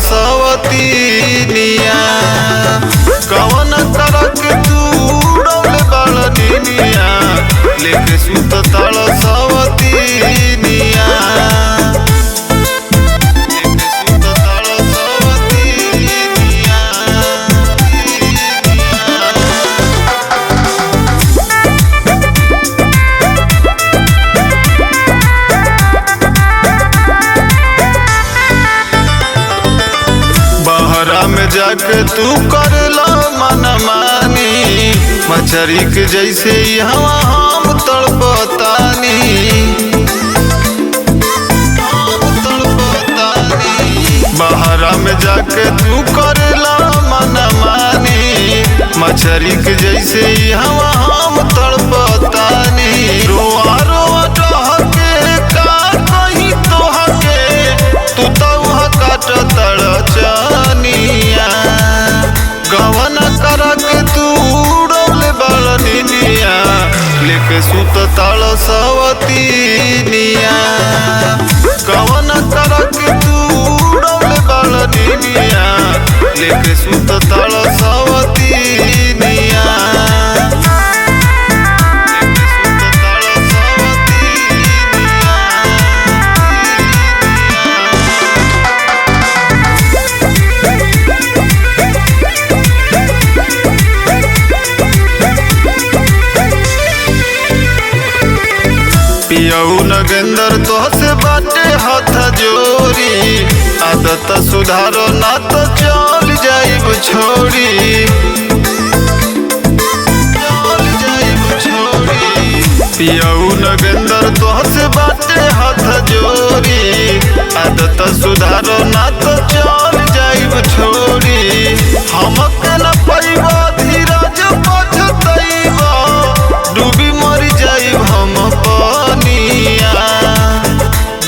सवतीनिया कवन करक तू उड़ौले बालनिया लेके सुत ताल सवतीनिया में जाके तू करला मनमानी मछरी के जैसे यहाँ हम तड़पतानी बहरा में जाके तू करला मनमानी मछरी के जैसे यहाँ हम तड़पतानी रोआ रोआ डहके का कहीं तोहके तू तो काट तड़चनिया गवन करक तू उड़ौले बालनिया लेके सुत ताल सवतीनिया गवन करक तू उड़ौले बालनिया लेके सुत ताल सवतीनिया पियऊ नगेंदर तोहसे बाटे हाथ जोरी आदत सुधारो ना तो चल जाइब छोड़ी पियऊ नगेंदर तोहसे बाटे हाथ जोरी आदत सुधारो ना तो चल जाइब छोड़ी हमके न पैबा धीरज पछतैबा डूबी मरी जाइब हम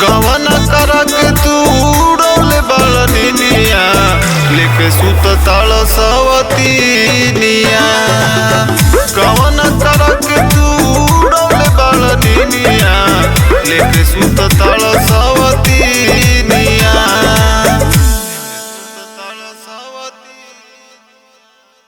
गवन करक तू उड़ौले बालनिया लेके सुत ताल सवतीनिया गवन करक तू उड़ौले बालनिया लेके सुत ताल